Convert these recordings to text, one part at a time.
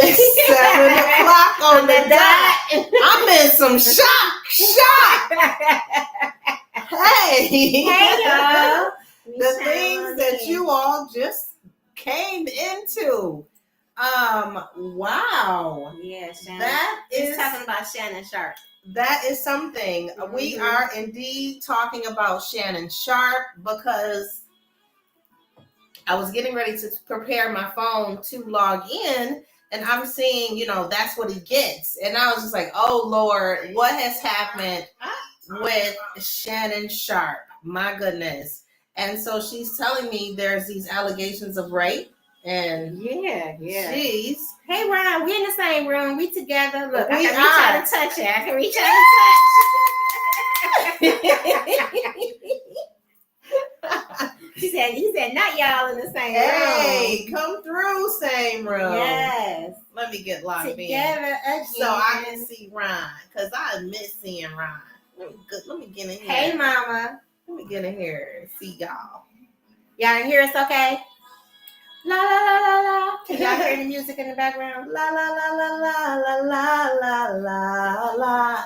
It's 7:00 on the dot. I'm in some shock. Hey, y'all. The things that you all just came into. Wow. Yeah, Shannon. That is talking about Shannon Sharp. That is something. We are indeed talking about Shannon Sharp because I was getting ready to prepare my phone to log in, and I'm seeing, that's what he gets. And I was just like, oh, Lord, what has happened with Shannon Sharp? My goodness. And so she's telling me there's these allegations of rape. And yeah. Jeez. Hey, Ron, we're in the same room. We together. Look, I can reach out and touch it. I can reach out and touch. He said, not y'all in the same room. Hey, come through, same room. Yes. Let me get locked together in. Again. So I can see Ron, because I miss seeing Ron. Let me get in here. Hey, Mama. Let me get in here and see y'all. Y'all can hear us okay? La, la, la, la, la. Can y'all hear the music in the background? La, la, la, la, la, la, la, la, la.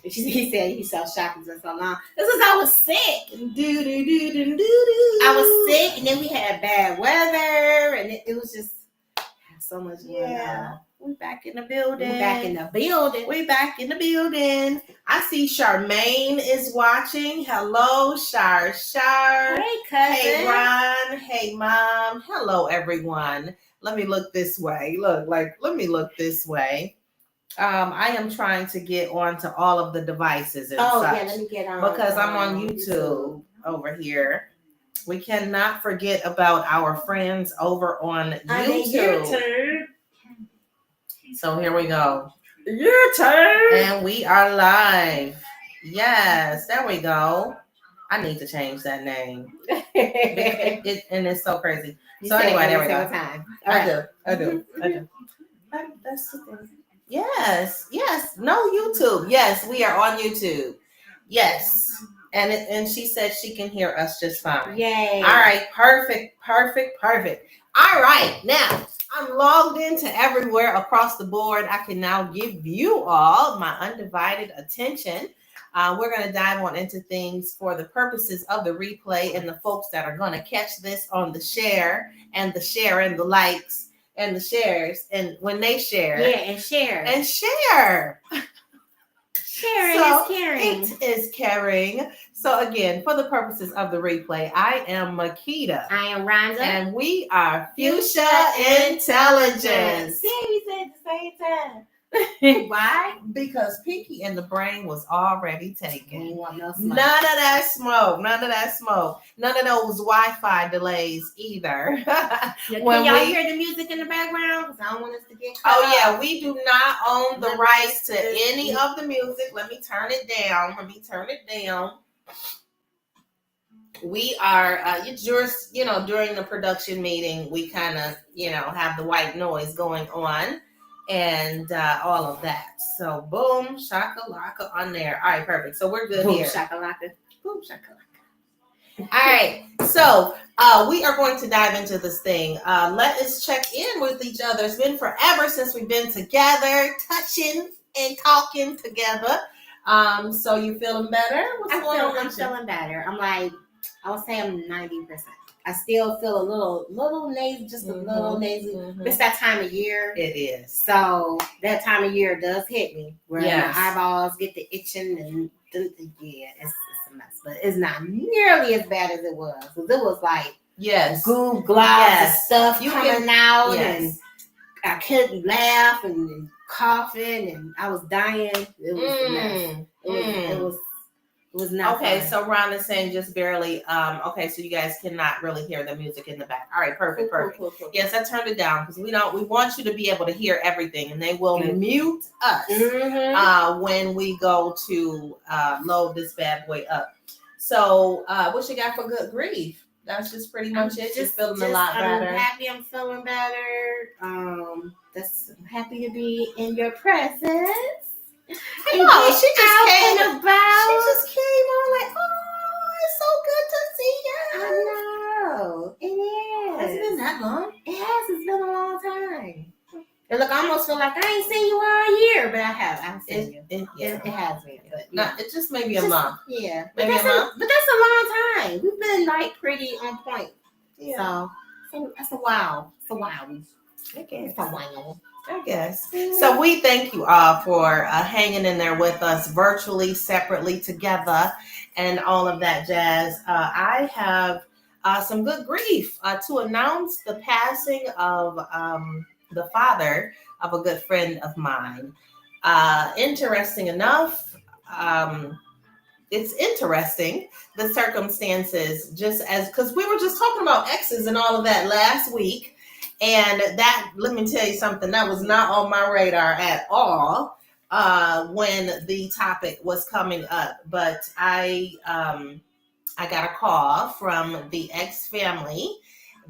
He said he saw shopping for so long. This is I was sick. I was sick, and then we had bad weather, and it was just so much going on. We back in the building. We back in the building. I see Charmaine is watching. Hello, Shar. Hey, cousin. Hey, Ron. Hey, Mom. Hello, everyone. Let me look this way. Let me look this way. I am trying to get onto all of the devices and such. Yeah, let me get on. Because I'm on YouTube over here. We cannot forget about our friends over on YouTube. So here we go. Your turn. And we are live. Yes, there we go. I need to change that name. And it's so crazy. So anyway, there we go. I do. That's the thing. Yes. No YouTube. Yes, we are on YouTube. Yes. And she said she can hear us just fine. Yay. All right. Perfect. All right. Now, I'm logged into everywhere across the board. I can now give you all my undivided attention. We're going to dive on into things for the purposes of the replay and the folks that are going to catch this on the share and the likes and the shares. And when they share. Yeah, and share. Sharing is caring. It is caring. So again, for the purposes of the replay, I am Makita. I am Rhonda. And we are Fuchsia Intelligence. See, we said at the same time. Why? Because Pinky in the brain was already taken. None of that smoke. None of those Wi-Fi delays either. Can y'all hear the music in the background? Because I don't want us to get cut off. Yeah, we do not own the rights to any of the music. Let me turn it down. We are, during the production meeting, we kind of, have the white noise going on. And all of that. So boom, shakalaka on there. All right, perfect. So we're good here. Boom, shakalaka. All right. So we are going to dive into this thing. Let us check in with each other. It's been forever since we've been together, touching and talking together. So you feeling better? I'm feeling better. I would say I'm 90%. I still feel a little nasy, just a little nasy. It's that time of year. It is. So that time of year does hit me where my eyeballs get the itching and it's a mess. But it's not nearly as bad as it was. Because it was like goo globs and stuff coming out and I couldn't laugh and coughing and I was dying. It was a mess. It was not okay. fun. So Ron is saying just barely. Okay, so you guys cannot really hear the music in the back. All right, perfect. Cool. Yes, I turned it down because we want you to be able to hear everything, and they will mute us when we go to load this bad boy up. So, what you got for good grief? That's just pretty much it. Just feeling a lot better. I'm happy. I'm feeling better. I'm happy to be in your presence. I know, she just came and about. She just came on like, oh, it's so good to see you. I know. It that long. It has. It's been a long time. And look, I almost feel like I ain't seen you all year, but I have. I've seen you. It has been. But yeah. It just maybe a month. Yeah. Maybe a month. But that's a long time. We've been like pretty on point. Yeah. So that's a while. It's a while. I guess. It's a while. I guess. So we thank you all for hanging in there with us virtually, separately, together, and all of that jazz. I have some good grief to announce the passing of the father of a good friend of mine. Interesting enough, it's interesting, the circumstances, just as, because we were just talking about exes and all of that last week. And that, let me tell you something, that was not on my radar at all when the topic was coming up. But I got a call from the ex family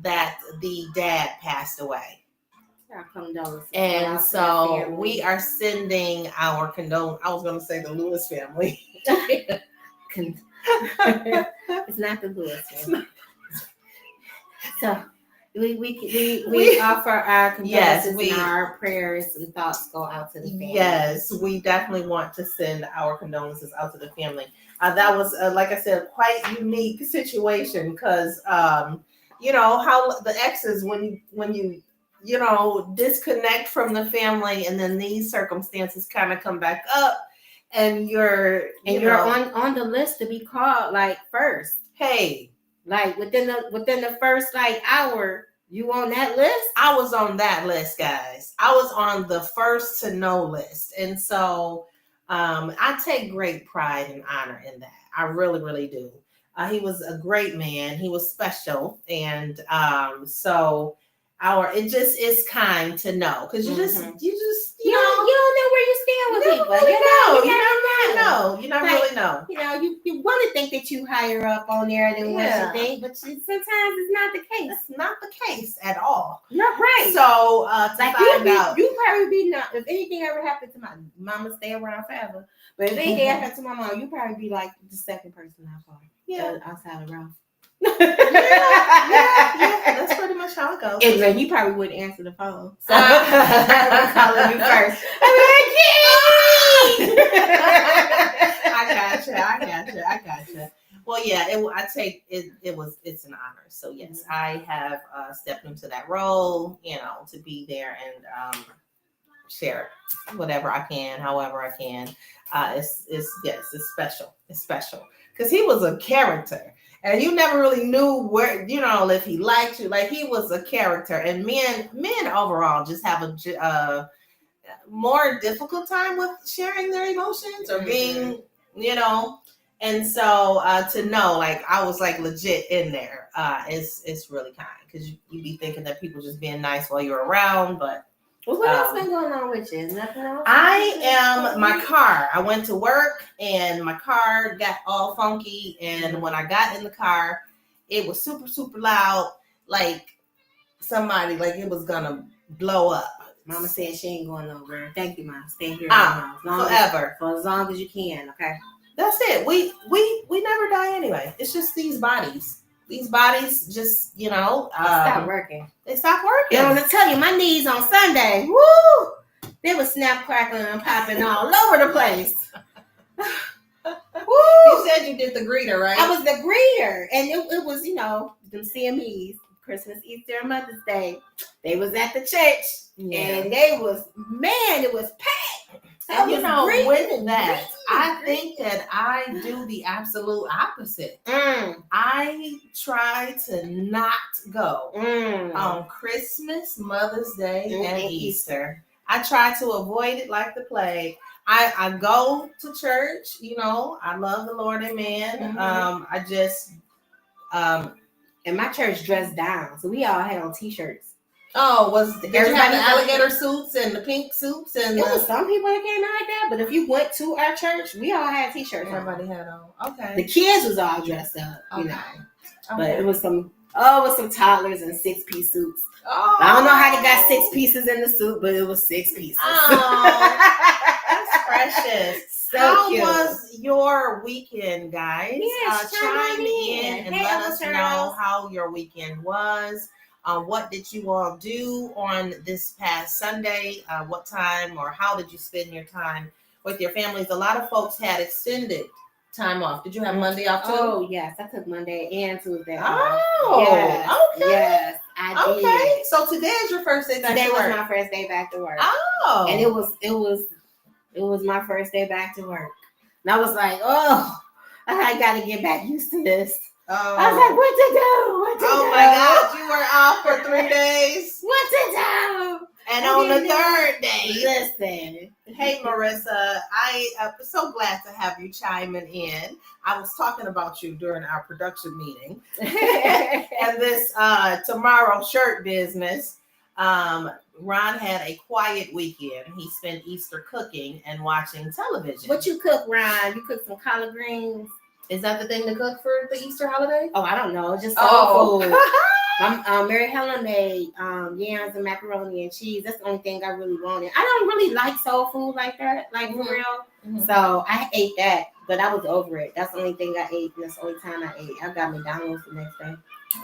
that the dad passed away. Our condolences. And so we are sending our condolences. I was going to say the Lewis family. It's not the Lewis family. So we offer our condolences, and our prayers and thoughts go out to the family. Yes, we definitely want to send our condolences out to the family. That was, like I said, quite unique situation because, you know, how the exes, when you disconnect from the family, and then these circumstances kind of come back up, and you're on the list to be called like first. Hey, like within the first like hour, you on that list? I was on that list, guys. I was on the first to know list, and so I take great pride and honor in that. I really, really do. He was a great man. He was special, and so. It's kind to know because you just you don't know where you stand with people. You never really know. You know, you want to think that you higher up on there than what you think, but sometimes it's not the case. It's not the case at all. Not right. So like you probably be not. If anything ever happened to my mama, stay around forever. But if anything happened to my mom, you probably be like the second person I call. Yeah, outside of Ralph. yeah, that's pretty much how it goes. And you probably wouldn't answer the phone. So I'm calling you first. I gotcha. Well, yeah, it's an honor. So yes, I have stepped into that role, to be there and share whatever I can, however I can. It's special. It's special because he was a character. And you never really knew where, if he liked you. Like, he was a character. And men overall just have a more difficult time with sharing their emotions or being, And so to know, like, I was like legit in there. It's really kind because you be thinking that people just being nice while you're around, but. Well, what else been going on with you? Nothing else? My car. I went to work and my car got all funky. And when I got in the car, it was super, super loud. Like somebody, like it was going to blow up. Mama said she ain't going nowhere. Thank you, Mom. Stay here forever. For as long as you can, okay? That's it. We never die anyway. It's just these bodies. These bodies just, they stop working. They stop working. And I'm gonna tell you, my knees on Sunday, woo! They were snap, crackling, and popping all over the place. Woo! You said you did the greeter, right? I was the greeter, and it was, them CMEs, Christmas, Easter, and Mother's Day. They was at the church, and it was packed. With that, I think that I do the absolute opposite. I try to not go on Christmas, Mother's Day, and Easter. I try to avoid it like the plague. I go to church, I love the Lord and man. I just and my church dressed down, so we all had on t-shirts. Oh, did you have the alligator suits and the pink suits? And there was some people that came out like that, but if you went to our church, we all had t-shirts. Everybody had on. Okay. The kids was all dressed up, Okay. But it was some toddlers in 6-piece suits. Oh. I don't know how they got 6 pieces in the suit, but it was 6 pieces. Oh, that's precious. So how cute. Was your weekend, guys? Yes, chime in and let us know how your weekend was. What did you all do on this past Sunday? What time or how did you spend your time with your families? A lot of folks had extended time off. Did you have Monday off too? Oh, yes. I took Monday and Tuesday off. Oh, yes. Okay. Yes, I did. Okay. So today is your first day back to work. Today was my first day back to work. Oh. And it was my first day back to work. And I was like, I got to get back used to this. Oh. I was like, what to do? Oh my God, you were off for 3 days. What to do? And on the third day, listen. Hey Marissa, I am so glad to have you chiming in. I was talking about you during our production meeting, and this tomorrow shirt business. Ron had a quiet weekend. He spent Easter cooking and watching television. What you cook, Ron? You cook some collard greens? Is that the thing to cook for the Easter holiday? Oh, I don't know. Just soul food. Mary Helen made yams and macaroni and cheese. That's the only thing I really wanted. I don't really like soul food like that, like for real. Mm-hmm. So I ate that, but I was over it. That's the only thing I ate, and that's the only time I ate. I got McDonald's the next day.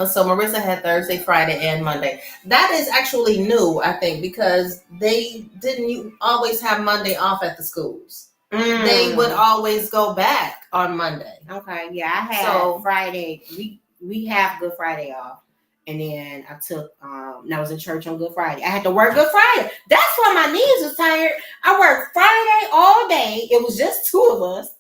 So Marissa had Thursday, Friday, and Monday. That is actually new, I think, because they didn't always have Monday off at the schools. They would always go back on Monday. Okay, yeah, I had Friday. We have Good Friday off, and then I took. And I was in church on Good Friday. I had to work Good Friday. That's why my knees was tired. I worked Friday all day. It was just 2 of us,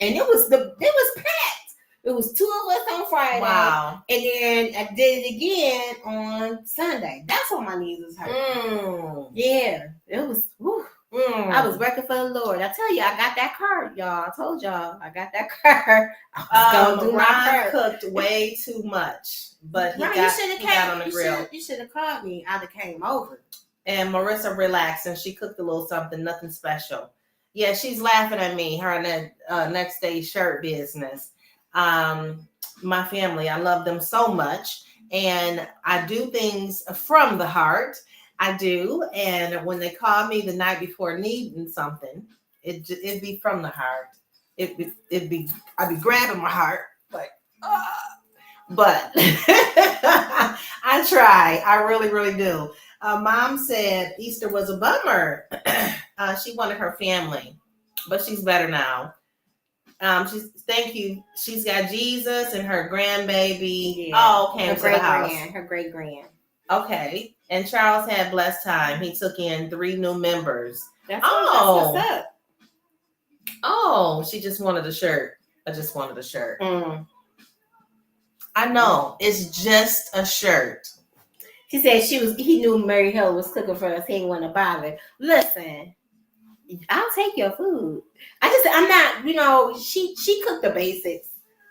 and it was packed. It was 2 of us on Friday. Wow. And then I did it again on Sunday. That's why my knees was hurt. Yeah, it was. Whew. I was working for the Lord. I tell you, I got that car, y'all. I told y'all, I got that car. Ron cooked way too much, but he got on the grill. You should have called me. I'd have came over. And Marissa relaxed, and she cooked a little something, nothing special. Yeah, she's laughing at me. Her and that next day shirt business. My family, I love them so much, and I do things from the heart. I do, and when they call me the night before needing something, it'd be from the heart. I'd be grabbing my heart like, but I try. I really, really do. Mom said Easter was a bummer. She wanted her family, but she's better now. Thank you. She's got Jesus and her grandbaby. Yeah. Came to the house. Her great grand. Okay. And Charles had blessed time. He took in 3 new members. That's what's up. Oh, she just wanted a shirt. I just wanted a shirt. I know. It's just a shirt. She said he knew Mary Hill was cooking for us. He didn't want to bother. Listen, I'll take your food. I'm not, she cooked the basics.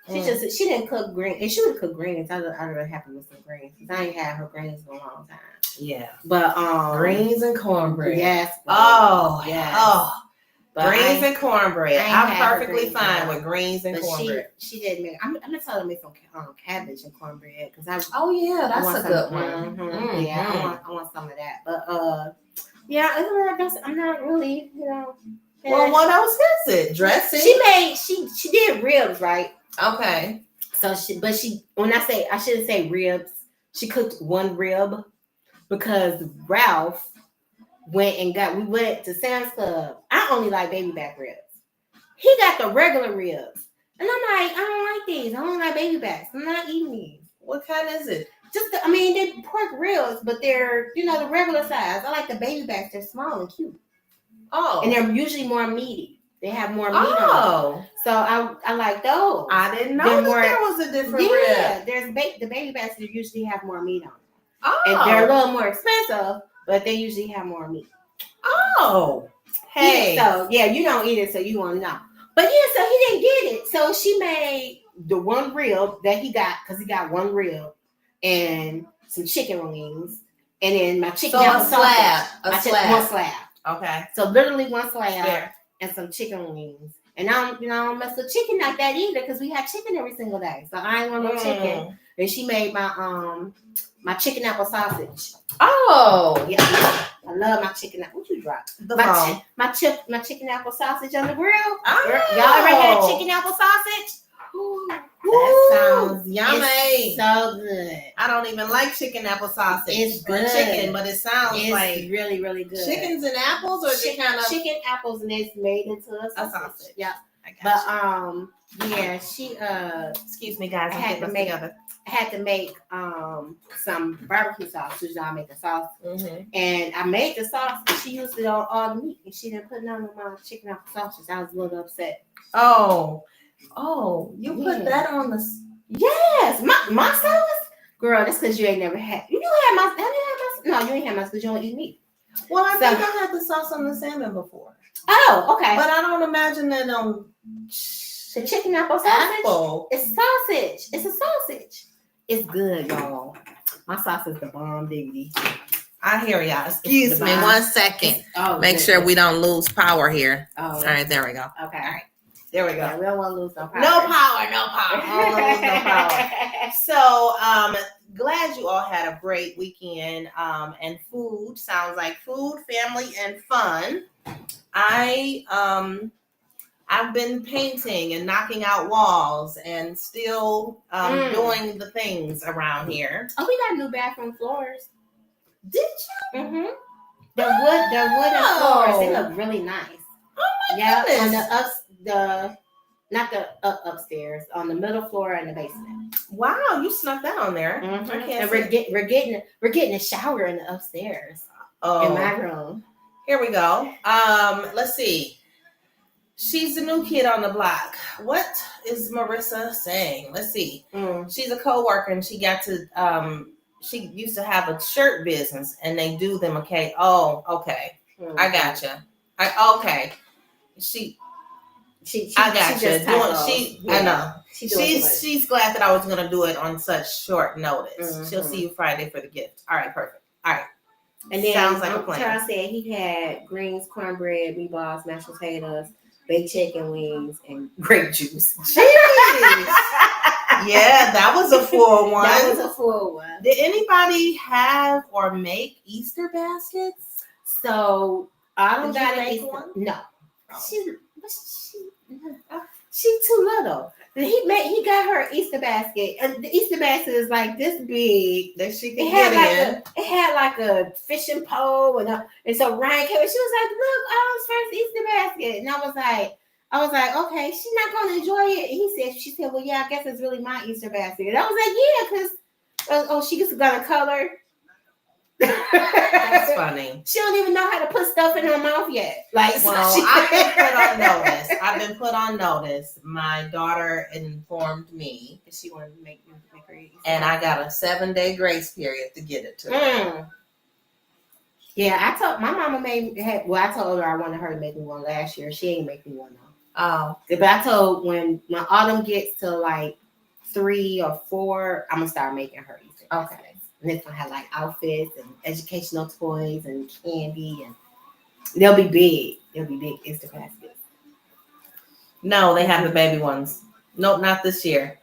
She didn't cook green. And she would cook greens. I would have happy with some greens. Because I ain't had her greens in a long time. Yeah. But greens and cornbread. Yes. Oh, yes. Oh. Greens and cornbread. I'm perfectly fine with greens and cornbread. She didn't make. I'm gonna tell her to make some cabbage and cornbread because that's a good one. Mm-hmm. Yeah, I want some of that. But I'm not really, Well, what else is it? Dressing. She did ribs, right? Okay. So I shouldn't say ribs. She cooked 1 rib because Ralph we went to Sam's Club. I only like baby back ribs. He got the regular ribs. And I'm like, I don't like these. I don't like baby backs. I'm not eating these. What kind is it? They're pork ribs, but they're, the regular size. I like the baby backs. They're small and cute. Oh. And they're usually more meaty. They have more meat on them. So I like those. I didn't know there was a different rib. Yeah, there's the baby backs that usually have more meat on them. Oh. And they're a little more expensive, but they usually have more meat. Oh. Hey. So, yeah, you don't eat it, so you won't know. But, yeah, so he didn't get it. So she made the 1 rib that he got, because he got 1 rib, and some chicken wings, and then my chicken apple slab. sausage. One slab. Okay. So, literally 1 slab and some chicken wings. And I don't mess with chicken like that either, because we have chicken every single day. So, I ain't want no chicken. And she made my chicken apple sausage. Oh. Yeah. I love my chicken apple. What you drop? My chicken apple sausage on the grill. Oh. Y'all ever had chicken apple sausage? Ooh, That sounds yummy. It's so good. I don't even like chicken apple sausage. It's good. Or chicken, but it sounds like really, really good. Chickens and apples, or chicken apples, and it's made into a sausage. Yeah. But yeah, she excuse me guys, I had to make some barbecue sauce. So I make a sauce, and I made the sauce, and she used it on all the meat, and she didn't put none on my chicken apple sausage. I was a little upset. You put that on the yes, my sauce, girl. That's because you ain't never had. You had my. No, you ain't had my because you don't eat meat. Well, I think I had the sauce on the salmon before. Oh, okay. But I don't imagine that on the chicken apple sausage. It's sausage. It's a sausage. It's good, y'all. My sauce is the bomb, diggity. I hear y'all. Excuse me 1 second. Make sure we don't lose power here. All right, there we go. Okay. All right. There we go. Yeah, we don't want to lose no power. No power. No power. So, glad you all had a great weekend. And food sounds like food, family, and fun. I've been painting and knocking out walls and still doing the things around here. Oh, we got new bathroom floors. Did you? Mm-hmm. The wooden floors, they look really nice. Oh my goodness. On upstairs, on the middle floor and the basement. Wow, you snuck that on there. Mm-hmm. And we're getting a shower in the upstairs in my room. Here we go. Let's see. She's the new kid on the block. What is Marissa saying? Let's see. She's a co-worker, and she got to she used to have a shirt business, and they do them. Okay. Oh, okay. I gotcha. Okay. I gotcha. I know. She's glad that I was gonna do it on such short notice. She'll see you Friday for the gift. All right, perfect. All right. And then sounds like a plan. Charles said he had greens, cornbread, meatballs, mashed potatoes, baked chicken wings, and grape juice. Jeez. Yeah, that was a full one. That was a full one. Did anybody have or make Easter baskets? So I don't got make one. No, she's too little. He got her Easter basket, and the Easter basket is like this big that she could get in. It had like a fishing pole, and so Ryan came and she was like, "Look, Autumn's first Easter basket," and I was like, okay, she's not gonna enjoy it. She said, well, yeah, I guess it's really my Easter basket, and I was like, yeah, because she's gonna color. That's funny. She don't even know how to put stuff in her mouth yet. I've been put on notice. My daughter informed me that she wanted to make her eat, and I got a 7-day grace period to get it to her. Yeah, I told my mama I told her I wanted her to make me one last year. She ain't make me one though. Oh, but I told when Autumn gets to like 3 or 4, I'm gonna start making her Easter. Okay. And it's gonna have like outfits and educational toys and candy, and they'll be big. They'll be big Easter baskets. No, they have the baby ones. Nope, not this year.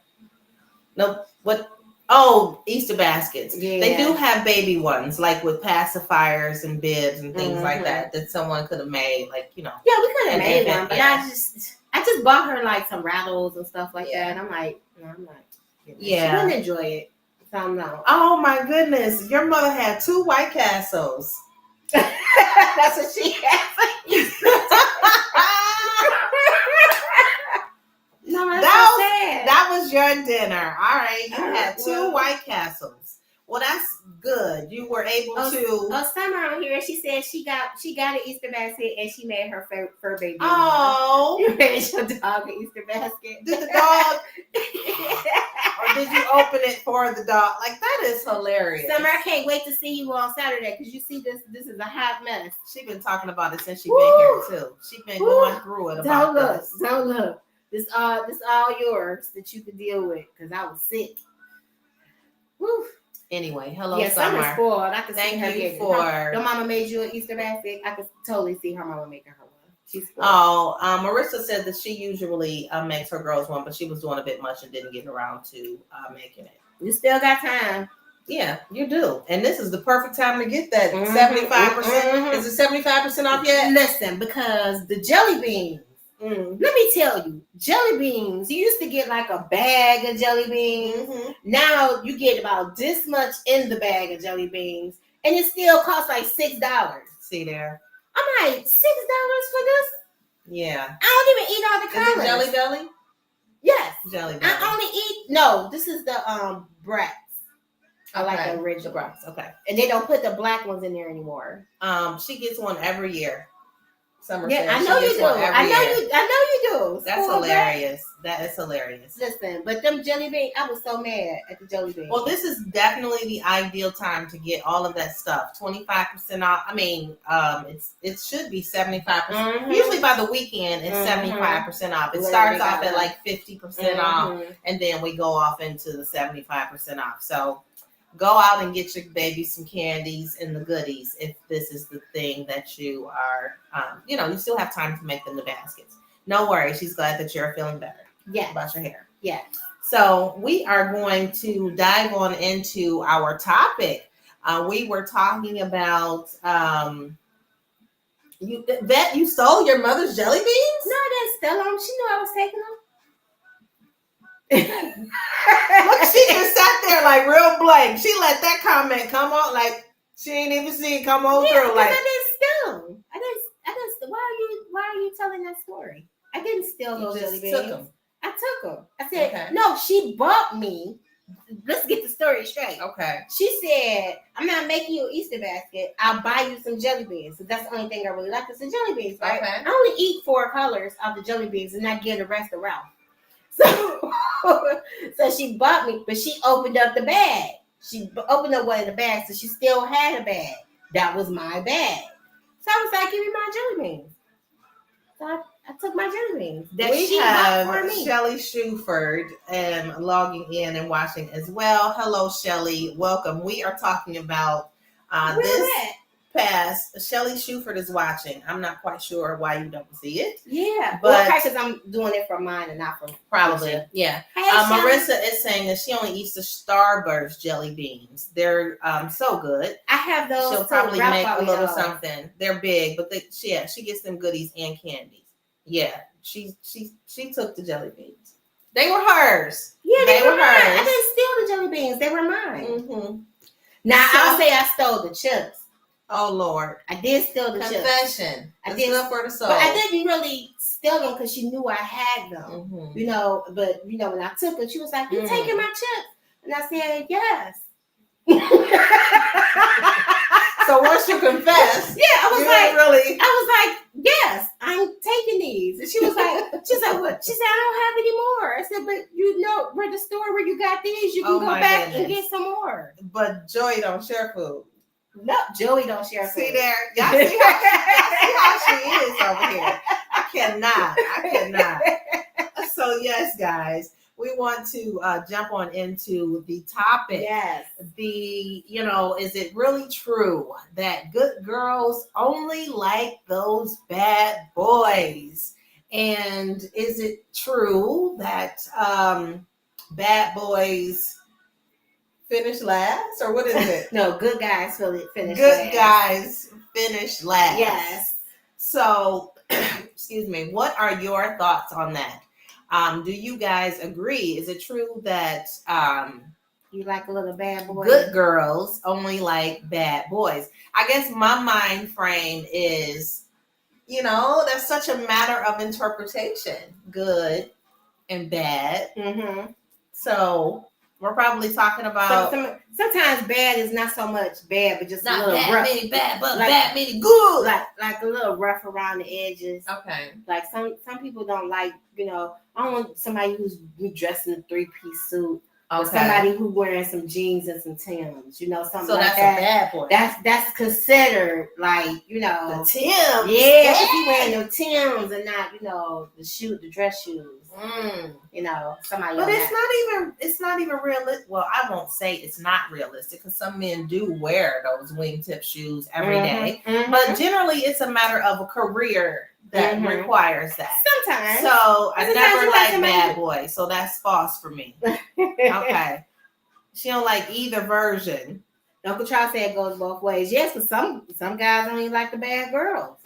Nope. What? Oh, Easter baskets. Yeah. They do have baby ones, like with pacifiers and bibs and things like that someone could have made, like, you know. Yeah, we could have made one, but I just bought her like some rattles and stuff like that, and I'm like, no, I'm not. Yeah. She wouldn't enjoy it. So no. Oh my goodness, your mother had 2 White Castles. That's what she had. No, that was your dinner. All right, you had 2 White Castles. Well, that's good. You were able to. Summer on here, she said she got an Easter basket and she made her fur baby. Oh, you made your dog an Easter basket. Did the dog? Or did you open it for the dog? Like, that is hilarious. Summer, I can't wait to see you on Saturday because you see this is a hot mess. She's been talking about it since she's been here too. She's been going through it about this. Don't look. This all yours that you could deal with because I was sick. Woo. Anyway, hello, Summer. Summer's spoiled. I could Thank see her you for. Your mama made you an Easter basket. I could totally see her mama making her one. She's spoiled. Marissa said that she usually makes her girls one, but she was doing a bit much and didn't get around to making it. You still got time. Yeah, you do. And this is the perfect time to get that 75%. Is it 75% off yet? Listen, because the jelly beans Let me tell you, jelly beans, you used to get like a bag of jelly beans. Now you get about this much in the bag of jelly beans, and it still costs like $6. See there? I'm like, $6 for this? Yeah. I don't even eat all the colors. Is it Jelly Belly? Yes. Jelly Belly. I only eat, no, this is the brats. I like the original. The brats, okay. And they don't put the black ones in there anymore. She gets one every year. Summer I know you do. I know you do. That's hilarious. That is hilarious. Listen, but them jelly beans, I was so mad at the jelly beans. Well, this is definitely the ideal time to get all of that stuff. 25% off. I mean, it should be 75%. Usually by the weekend, it's 75% off. It starts off at like 50% off, and then we go off into the 75% off. So go out and get your baby some candies and the goodies if this is the thing that you are, you still have time to make them the baskets. No worries. She's glad that you're feeling better about your hair. Yeah. So we are going to dive on into our topic. We were talking about, you stole your mother's jelly beans? No, I didn't steal them. She knew I was taking them. Look, she just sat there like real blank. She let that comment come on like she ain't even seen it come on through. Like I didn't steal them. I didn't. Why are you telling that story? I didn't steal those jelly beans. I took them. I said no. She bought me. Let's get the story straight. Okay. She said, "I'm not making you an Easter basket. I'll buy you some jelly beans. So that's the only thing I really like is the jelly beans, right? Okay. I only eat 4 colors of the jelly beans and I give the rest to Ralph." So she bought me, but she opened up the bag. She opened up one of the bags, so she still had a bag. That was my bag. So I was like, "Give me my jelly beans." So I took my jelly beans. We have Shelly Shuford logging in and watching as well. Hello, Shelly. Welcome. We are talking about this past. Shelly Shuford is watching. I'm not quite sure why you don't see it. Yeah, but because I'm doing it for mine and not for probably. Yeah. Hey, Marissa is saying that she only eats the Starburst jelly beans. They're so good. I have those. She'll probably make a little something. They're big, but she gets them goodies and candies. Yeah, she took the jelly beans. They were hers. Yeah, they were hers. I didn't steal the jelly beans. They were mine. Now I'll say I stole the chips. Oh Lord, I did steal the chips. Confession. I did stuff for the soul. But I didn't really steal them because she knew I had them. But when I took them, she was like, "You taking my chips?" And I said, "Yes." So once you confess, I was like, "Yes, I'm taking these." And she was like, "What?" She said, "I don't have any more." I said, "But where the store where you got these, you can go back and get some more." But Joey don't share food. No, Joey don't share food. See there, y'all see how she is over here. I cannot. So yes, guys. We want to jump on into the topic. Yes. Is it really true that good girls only like those bad boys? And is it true that bad boys finish last? Or what is it? No, good guys finish last. Good guys finish last. Yes. So, excuse me, what are your thoughts on that? Do you guys agree? Is it true that you like a little bad boy? Good girls only like bad boys. I guess my mind frame is, that's such a matter of interpretation. Good and bad. So we're probably talking about sometimes bad is not so much bad, but just not a little bad, rough. Many bad, but bad, many good. Like a little rough around the edges. Okay. Like some people don't like, I don't want somebody who's dressed in a 3-piece suit. Okay. Or somebody who wearing some jeans and some Timbs, something so like that's that. A bad boy. That's considered like, the Timbs. Yeah, if you wearing the Timbs and not, the dress shoes. Somebody. But it's not even realistic. Well, I won't say it's not realistic because some men do wear those wingtip shoes every day. But generally, it's a matter of a career that requires that. Sometimes. So I never liked bad boy. So that's false for me. Okay. She don't like either version. Uncle Charles said it goes both ways. Yes, but some guys don't even like the bad girls.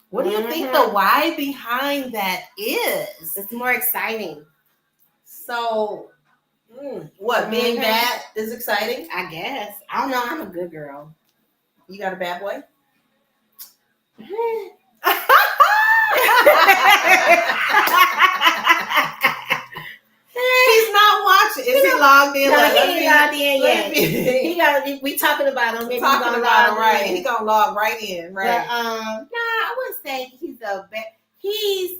What do you think the why behind that is? It's more exciting. So, what, being bad is exciting? I guess. I don't know. I'm a good girl. You got a bad boy? He's not watching. Is he logged in? No, he ain't logged in yet. We talking about him. Maybe talking about him, right? He gonna log right in, right? But I wouldn't say he's a bad. He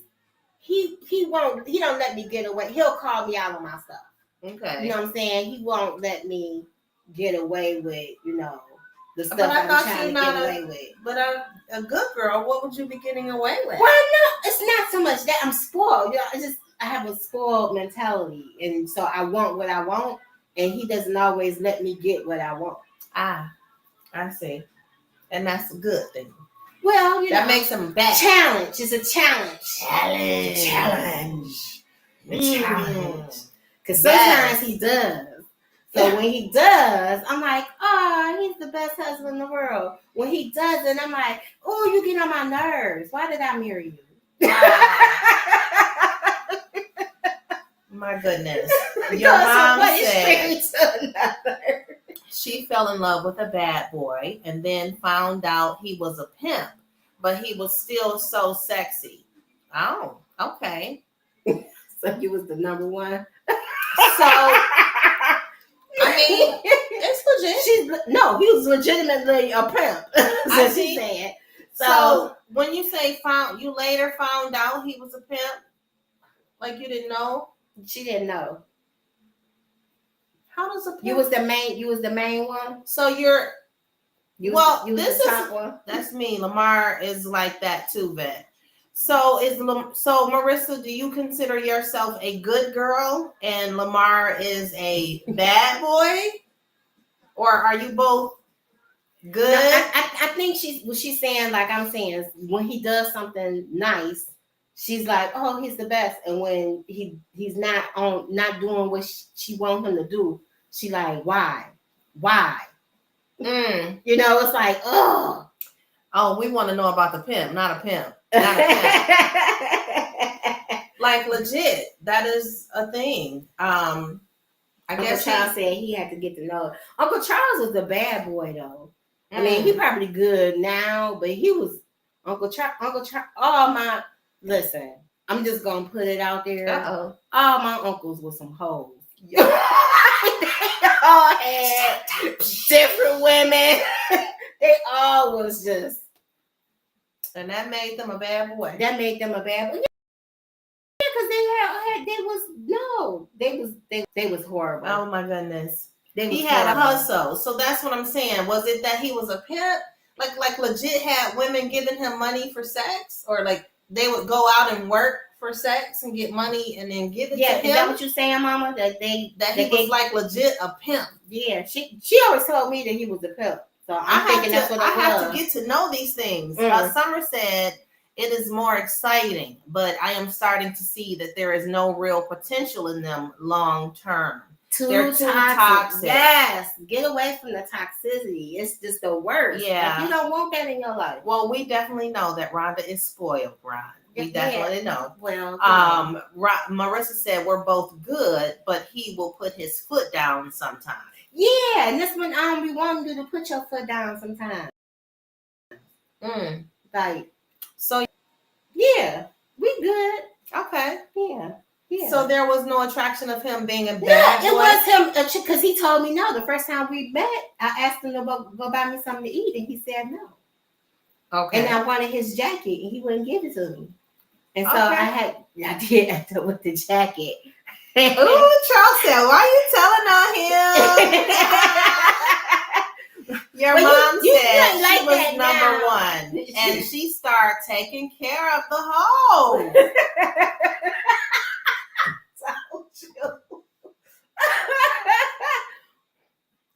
won't. He don't let me get away. He'll call me out on my stuff. Okay. You know what I'm saying? He won't let me get away with, the stuff I'm trying to get away with. But a good girl, what would you be getting away with? Well, no, it's not so much that I'm spoiled. I have a spoiled mentality, and so I want what I want, and he doesn't always let me get what I want. I see, and that's a good thing. Well, that makes him bad. Challenge. It's a challenge. Challenge. Because sometimes he does. So when he does, I'm like, oh, he's the best husband in the world. When he doesn't, I'm like, oh, you get on my nerves. Why did I marry you? My goodness. Your mom said she fell in love with a bad boy and then found out he was a pimp, but he was still so sexy. Oh, okay. So he was the number one. So I mean, it's legit. He was legitimately a pimp. I see. She said. So when you say you later found out he was a pimp, like you didn't know? She didn't know. How does a pimp? You was the main one. So you was the top one. That's me. Lamar is like that too, Vet. So Marissa, do you consider yourself a good girl and Lamar is a bad boy? Or are you both good? No, I think she's saying, like I'm saying, when he does something nice, she's like, oh, he's the best. And when he's not doing what she wants him to do, she like, why? It's like, oh, we want to know about the pimp, not a pimp. Not a pimp. Like legit, that is a thing. I guess Charles said he had to get to know it. Uncle Charles was a bad boy though. I mean, he probably good now, but he was Uncle Charles. Listen, I'm just gonna put it out there. All my uncles were some hoes. They all had different women. They all was just, and that made them a bad boy. Yeah, because they was horrible. Oh my goodness. He had a hustle. So that's what I'm saying. Was it that he was a pimp? Like legit had women giving him money for sex? Or like they would go out and work for sex and get money and then give it to him? Is that what you're saying, Mama? That he was like legit a pimp. Yeah, she always told me that he was a pimp. So I'm thinking that's what I have to get to know these things. Summer said it is more exciting, but I am starting to see that there is no real potential in them long term. They're too toxic. Yes, get away from the toxicity. It's just the worst. Yeah, like, you don't want that in your life. Well, we definitely know that Rhonda is spoiled, Ron. We definitely know. Well, Marissa said we're both good, but he will put his foot down sometimes. Yeah, and that's when we want you to put your foot down sometimes. Like, so. Yeah, we good. Okay. Yeah. So there was no attraction of him being a bad boy? No, it was him, because he told me no. The first time we met, I asked him to go buy me something to eat, and he said no. Okay. And I wanted his jacket, and he wouldn't give it to me. And so I did end up with the jacket. Ooh, Charles said, why are you telling on him? Your mom said she was number one, and she started taking care of the hoe.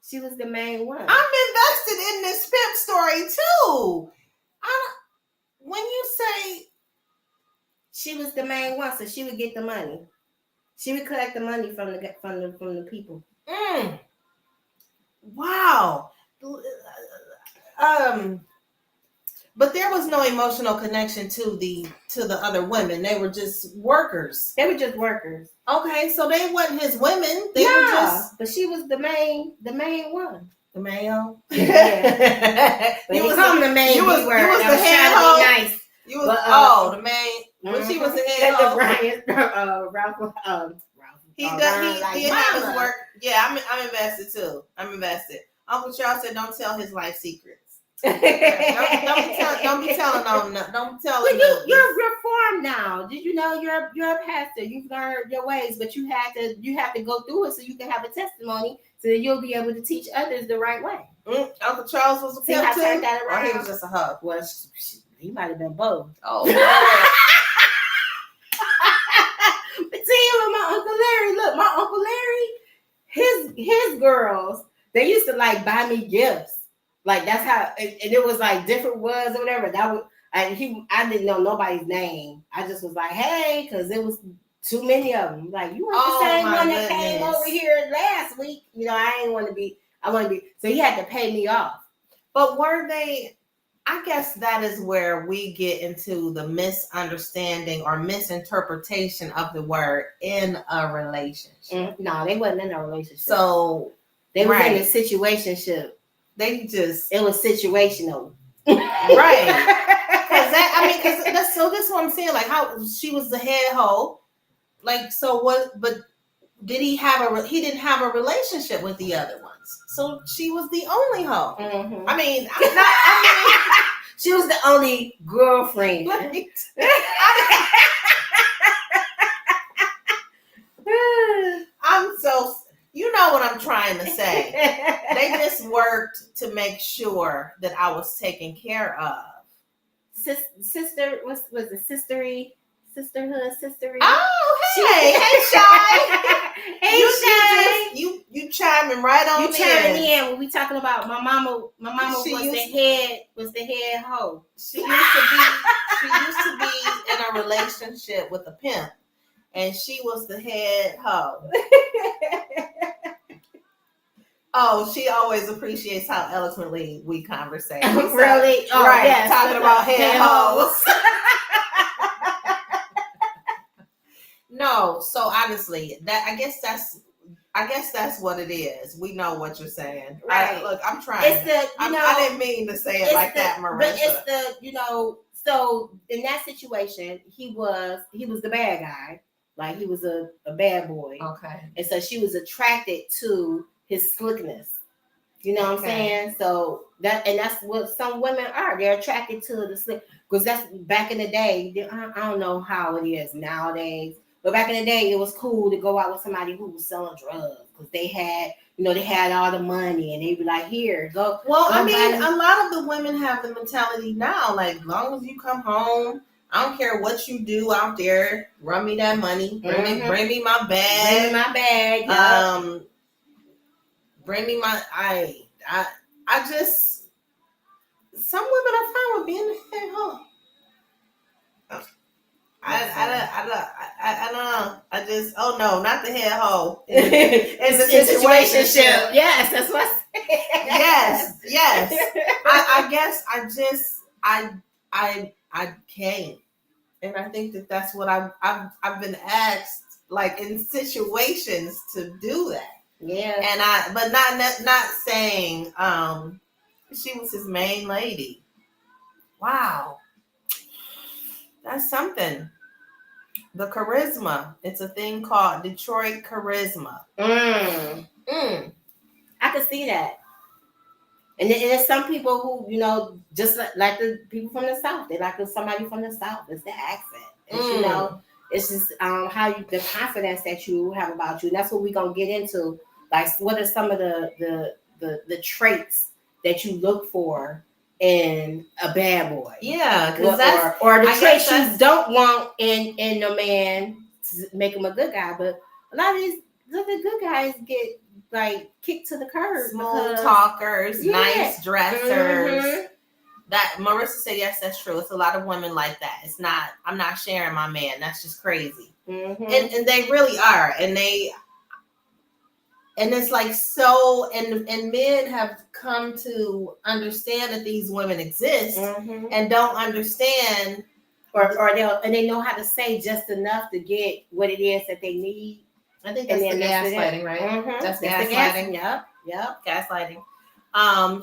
She was the main one. I'm invested in this pimp story too. When you say she was the main one, so she would get the money. She would collect the money from the people. Wow. But there was no emotional connection to the other women. They were just workers. Okay, so they weren't his women. They were just. But she was the main one. The mayo. Yeah. You was the main. You was the head hoe. Nice. You was the main. When she was the head hoe. Ralph. He had his work. Yeah, I'm invested too. I'm invested. Uncle Charles said, "Don't tell his life secrets." don't be telling them. Don't tell him. You're reformed now. Did you know you're a pastor? You've learned your ways, but you have to go through it so you can have a testimony, so that you'll be able to teach others the right way. Uncle Charles was a pimp too. Or he was just a hug. Well, he might have been both. Oh. But see, with my Uncle Larry, look, my Uncle Larry, his girls, they used to like buy me gifts. Like that's how, and it was like different words or whatever. I didn't know nobody's name. I just was like, hey, because it was too many of them. Like, you want the same one that came over here last week? You know, I want to be. So he had to pay me off. But were they? I guess that is where we get into the misunderstanding or misinterpretation of the word in a relationship. No, they wasn't in a relationship. So they was in a situationship. It was situational. Right. Because that's what I'm saying. Like, how she was the head hoe. Like, so what, but he didn't have a relationship with the other ones. So she was the only hoe. Mm-hmm. She was the only girlfriend. Right. You know what I'm trying to say. They just worked to make sure that I was taken care of. Sister, was it sisterhood? Oh, hey, Shy. You chiming right on in. You chiming in when we talking about my mama was the head hoe. She used to be in a relationship with a pimp, and she was the head hoe. Oh, she always appreciates how eloquently we conversate. Really? Oh, right. Yes. Talking about head hoes. No, so honestly, I guess that's what it is. We know what you're saying. Right. Look, I'm trying. I didn't mean to say it like that, Marissa. But it's so in that situation, he was the bad guy. Like, he was a bad boy. Okay. And so she was attracted to his slickness. You know what I'm saying? So that's what some women are. They're attracted to the slick, because that's back in the day. I don't know how it is nowadays, but back in the day, it was cool to go out with somebody who was selling drugs, because they had all the money, and they'd be like, here, go. Well, a lot of the women have the mentality now, like, as long as you come home, I don't care what you do out there, run me that money, bring me my bag. Yep. Bring me my I just, some women are fine with being the head hoe. I don't know. I just, oh no, not the head hoe. It's a situationship. Yes, that's what I said. Yes. I guess I can't, and I think that's what I've been asked, like, in situations, to do that. Yeah. But not saying she was his main lady. Wow. That's something. The charisma. It's a thing called Detroit charisma. I can see that. And there's some people who, just like the people from the South. They like somebody from the South. It's the accent. It's, it's just the confidence that you have about you. And that's what we're going to get into. Like, what are some of the traits that you look for in a bad boy? Yeah, because or the traits you don't want in a man to make him a good guy. But a lot of these good guys get, like, kicked to the curb. Small talkers, nice dressers. That Marissa said, yes, that's true. It's a lot of women like that. It's not, I'm not sharing my man. That's just crazy. And they really are. And And it's like so, and men have come to understand that these women exist and don't understand, or they know how to say just enough to get what it is that they need. I think that's the gaslighting, right? That's gaslighting. Yep. Gaslighting.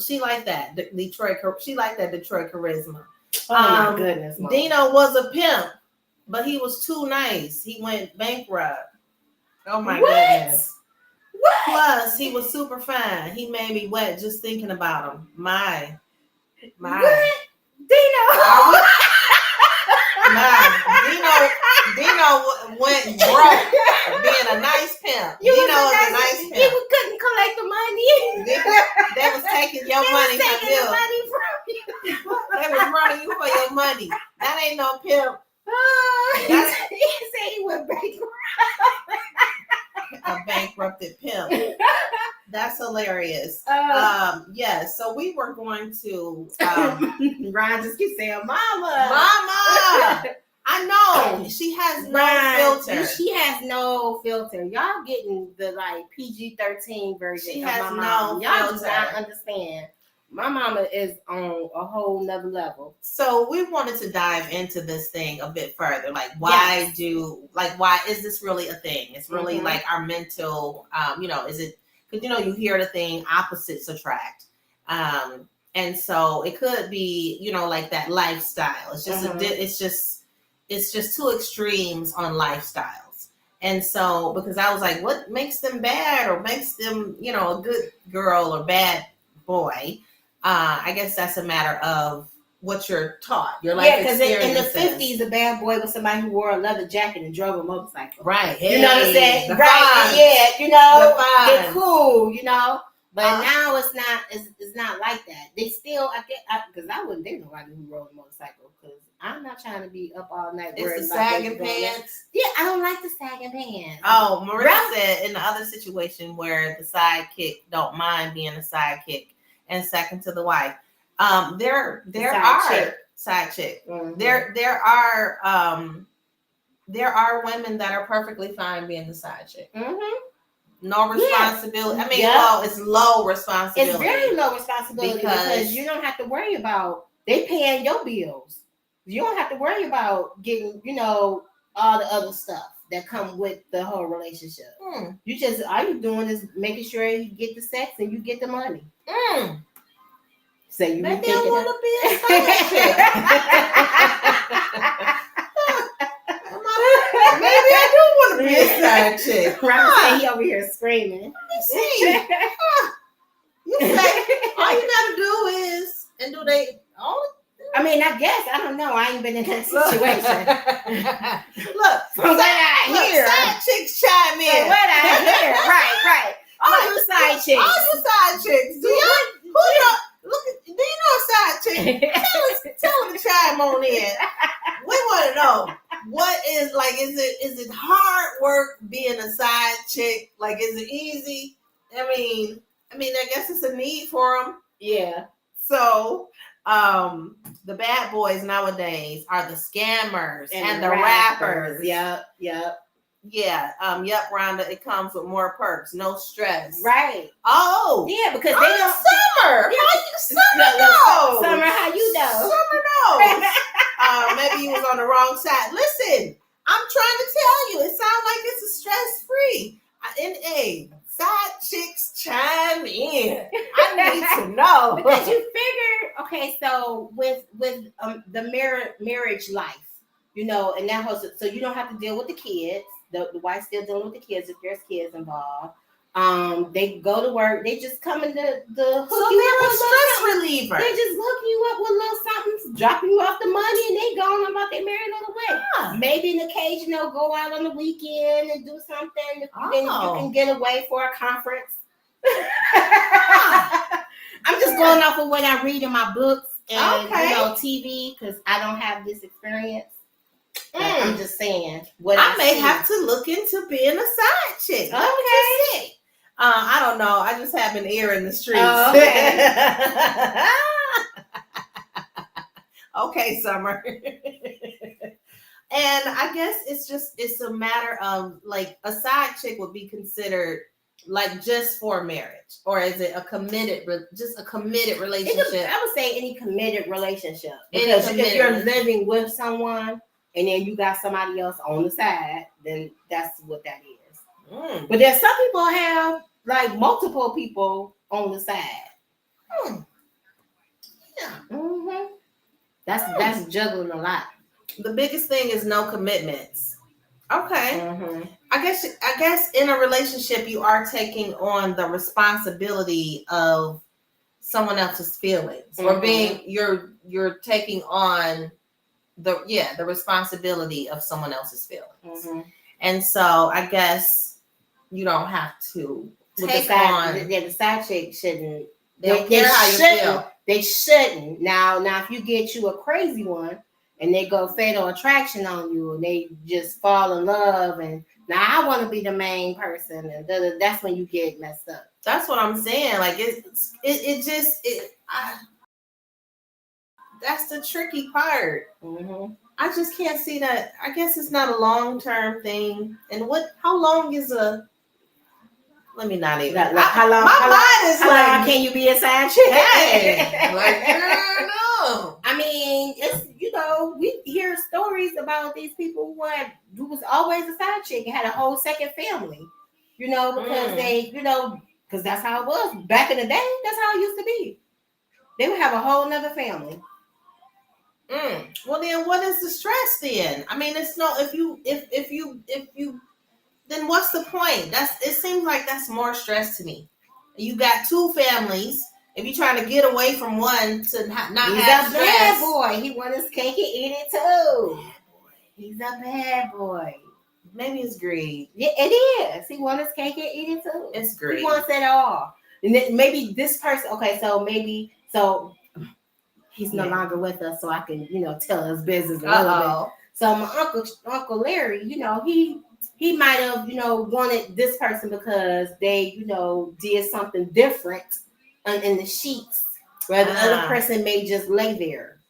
She like that Detroit. She like that Detroit charisma. Oh my goodness, Mom. Dino was a pimp, but he was too nice. He went bankrupt. Oh my goodness. What? Plus, he was super fine. He made me wet just thinking about him. My. What? Dino. Dino went broke being a nice pimp. Dino was a nice pimp. He couldn't collect the money. They was taking your money from you. They was running you for your money. That ain't no pimp. He said he went bankrupt. A bankrupted pimp. That's hilarious. Yes. So we were going to. Ryan just keeps saying, "Mama." I know she has no filter. She has no filter. Y'all getting the like PG-13 version. She of has my mom. no Y'all filter. do not understand. My mama is on a whole nother level. So we wanted to dive into this thing a bit further. Like, why is this really a thing? It's really like our mental, is it, because, you hear the thing, opposites attract. And so it could be, like that lifestyle. It's just, it's just two extremes on lifestyles. And so, because I was like, what makes them bad or makes them, a good girl or bad boy? I guess that's a matter of what you're taught. Your life experiences. In the 50s, a bad boy was somebody who wore a leather jacket and drove a motorcycle. Right. Hey, you know what I'm saying? Right. Yeah. They're cool. But now it's not like that. They still, because I wouldn't date nobody who rode a motorcycle because I'm not trying to be up all night. It's the sagging pants. Yeah, I don't like the sagging pants. Oh, Marissa said in the other situation where the sidekick don't mind being a sidekick and second to the wife. There are side chick. Mm-hmm. There are women that are perfectly fine being the side chick. Mm-hmm. No responsibility. Yeah. I mean, well, it's low responsibility. It's very low responsibility because you don't have to worry about they paying your bills. You don't have to worry about getting, all the other stuff that come with the whole relationship. You just all you're doing is making sure you get the sex and you get the money. So you maybe I want to be a side chick. Maybe I do want to be a side chick. Robert he over here screaming. Let me see. You say all you gotta do is, and do they only? I mean, I guess I don't know. I ain't been in that situation. Look, from what I hear, side chicks chime in. From what I hear, right. All you side chicks. Do you know a side chick? Tell them to chime on in. We want to know what is like. Is it hard work being a side chick? Like, is it easy? I mean, I guess it's a need for them. Yeah. So, the bad boys nowadays are the scammers and the rappers. Yep. Yeah. Rhonda, it comes with more perks, no stress. Right. Oh. Yeah, because they don't. Summer. Summer, how you know? Summer knows. Maybe you was on the wrong side. Listen, I'm trying to tell you, it sounds like it's a stress-free. Side chicks chime in. I need to know. Because you figure, okay, so with the marriage life, and that whole, so you don't have to deal with the kids. The wife's still dealing with the kids if there's kids involved. They go to work. They just come in the hook so you they're up a stress reliever. They just hook you up with little something, dropping you off the money, and they going about their merry little way. Yeah. Maybe an occasional go out on the weekend and do something. You can get away for a conference. I'm just going off of what I read in my books and TV because I don't have this experience. I'm just saying. I may have to look into being a side chick. Okay. I don't know. I just have an ear in the streets. Oh, okay. Okay, Summer. And I guess it's a matter of like a side chick would be considered like just for marriage, or is it a committed, just a committed relationship? I would say any committed relationship, because if you're living with someone and then you got somebody else on the side, then that's what that is. But then some people have like multiple people on the side. Yeah. Mm-hmm. That's juggling a lot. The biggest thing is no commitments. Okay. Mm-hmm. I guess in a relationship you are taking on the responsibility of someone else's feelings, or being you're taking on the responsibility of someone else's feelings. And so I guess you don't have to take on. The side chick shouldn't. They don't care how you feel. They shouldn't. Now, if you get you a crazy one and they go fatal attraction on you and they just fall in love and now I want to be the main person, and that's when you get messed up. That's what I'm saying. Like that's the tricky part. Mm-hmm. I just can't see that. I guess it's not a long-term thing. And how long is a? Let me not even. How long? How long can you be a side chick? Hey, like girl, no. I mean, it's we hear stories about these people who was always a side chick and had a whole second family. Because they, because that's how it was back in the day. That's how it used to be. They would have a whole nother family. Well, then what is the stress then? I mean, it's no, if you, then what's the point? It seems like that's more stress to me. You got two families. If you're trying to get away from one to not have stress. He's a bad boy. He wants his cake and eat it too. Bad boy. He's a bad boy. Maybe it's greed. Yeah, it is. He wants his cake and eat it too. It's greed. He wants it all. And then maybe this person, so he's no longer with us, so I can, tell his business a little bit. So my Uncle Larry, he might have, wanted this person because they, did something different in the sheets, where the other person may just lay there,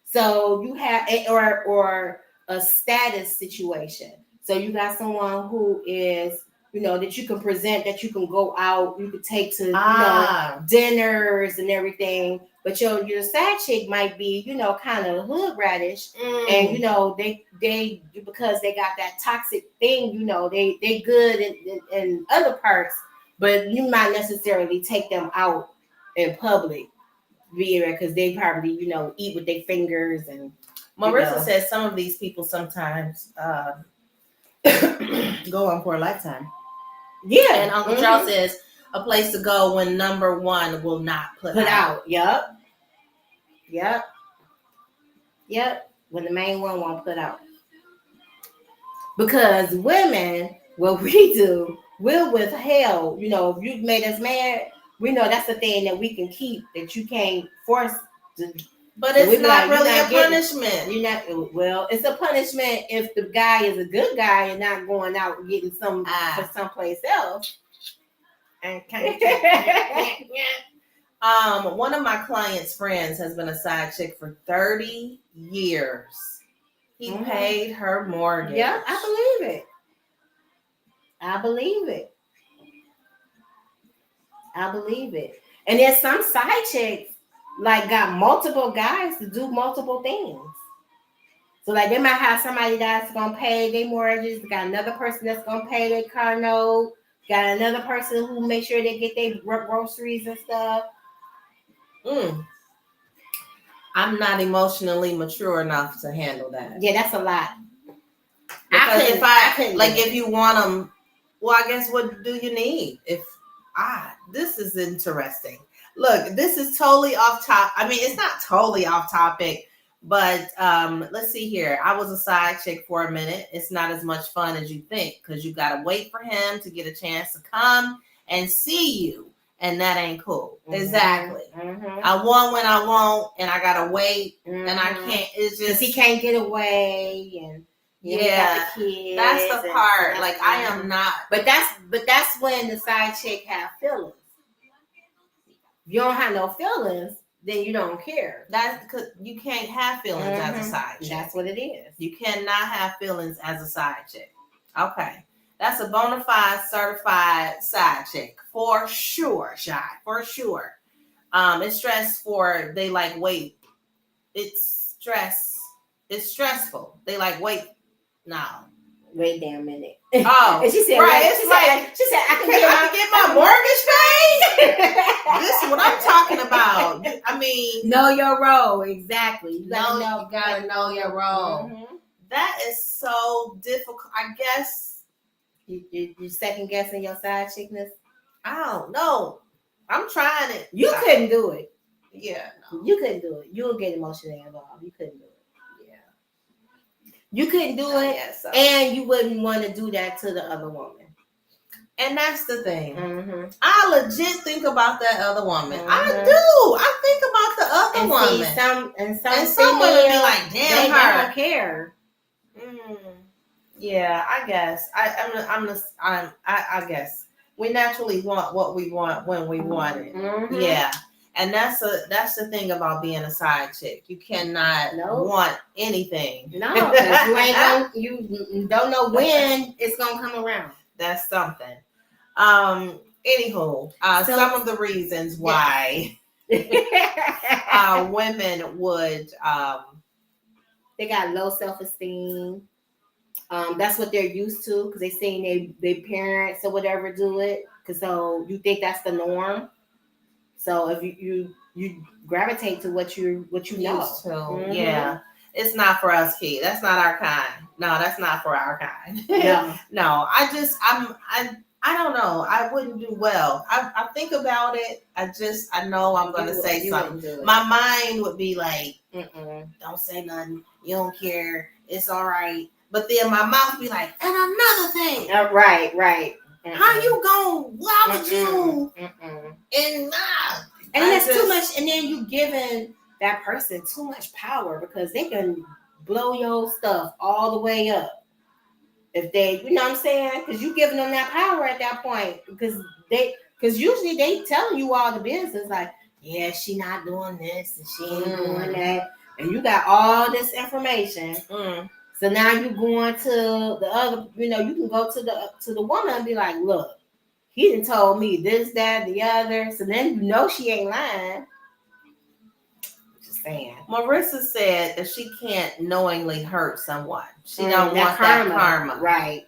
So you have, or a status situation. So you got someone who is, that you can present, that you can go out, you could take to, dinners and everything. But your side chick might be, kind of hood radish, and they because they got that toxic thing, they good in other parts, but you might necessarily take them out in public, because they probably eat with their fingers. And Marissa says some of these people sometimes go on for a lifetime. Yeah, and Uncle Charles says a place to go when number one will not put out. Yep. When the main one won't put out. Because women, what we do, we'll withheld. If you made us mad, we know that's the thing that we can keep, that you can't force. But it's not really a punishment. It's a punishment if the guy is a good guy and not going out and getting some for someplace else. One of my clients' friends has been a side chick for 30 years. He paid her mortgage. Yeah, I believe it. And there's some side chicks got multiple guys to do multiple things. So they might have somebody that's gonna pay their mortgages, got another person that's gonna pay their car note, got another person who make sure they get their groceries and stuff. I'm not emotionally mature enough to handle that. Yeah, that's a lot. Because if you want them, well, I guess what do you need? This is interesting. Look, this is totally off topic. I mean, it's not totally off topic, but let's see here. I was a side chick for a minute. It's not as much fun as you think, because you got to wait for him to get a chance to come and see you. And that ain't cool. Exactly. I want when I want, and I got to wait, and I can't. It's just. He can't get away, and got the kids, that's the part. I am not. But that's when the side chick have feelings. If you don't have no feelings, then you don't care. That's because you can't have feelings as a side chick. That's what it is. You cannot have feelings as a side chick. Okay. That's a bona fide certified side chick for sure, Shy, for sure. It's stress for they like wait. It's stress. It's stressful. They like wait now. Wait damn minute. Oh, and she said, right. It's like she said, I can get my mortgage paid. This is what I'm talking about. I mean, know your role exactly. You gotta know your role. Mm-hmm. That is so difficult. I guess you second guessing your side chickness. I don't know. I'm trying it. You couldn't do it. Yeah, no. You couldn't do it. You'll get emotionally involved. You couldn't do it. Yeah. You couldn't do it. So. And you wouldn't want to do that to the other woman. And that's the thing. Mm-hmm. I legit think about that other woman. Mm-hmm. I do. I think about the other woman. And some women be like, damn, they don't care. Yeah, I guess. I guess we naturally want what we want when we want it. Mm-hmm. Yeah. And that's the thing about being a side chick. You cannot want anything. No, because you don't know when it's gonna come around. That's something. Anywho, some of the reasons why women would they got low self-esteem. That's what they're used to because they seen their parents or whatever do it. So you think that's the norm. So if you gravitate to what you know. Used to. Mm-hmm. Yeah. It's not for us, Key. That's not our kind. No, that's not for our kind. No. No, I don't know. I wouldn't do well. I think about it. I know I'm going to say something. My mind would be like, don't say nothing. You don't care. It's all right. But then my mouth be like, and another thing. Right. How you going? Why would you? And that's too much. And then you giving that person too much power because they can blow your stuff all the way up. If they, you know what I'm saying? Because you giving them that power at that point. Because usually they telling you all the business like, yeah, she not doing this and she ain't doing that. And you got all this information. So now you going to the other, you can go to the woman and be like, look, he done told me this, that, the other. So then she ain't lying. Just saying. Marissa said that she can't knowingly hurt someone. She don't want that karma. Right.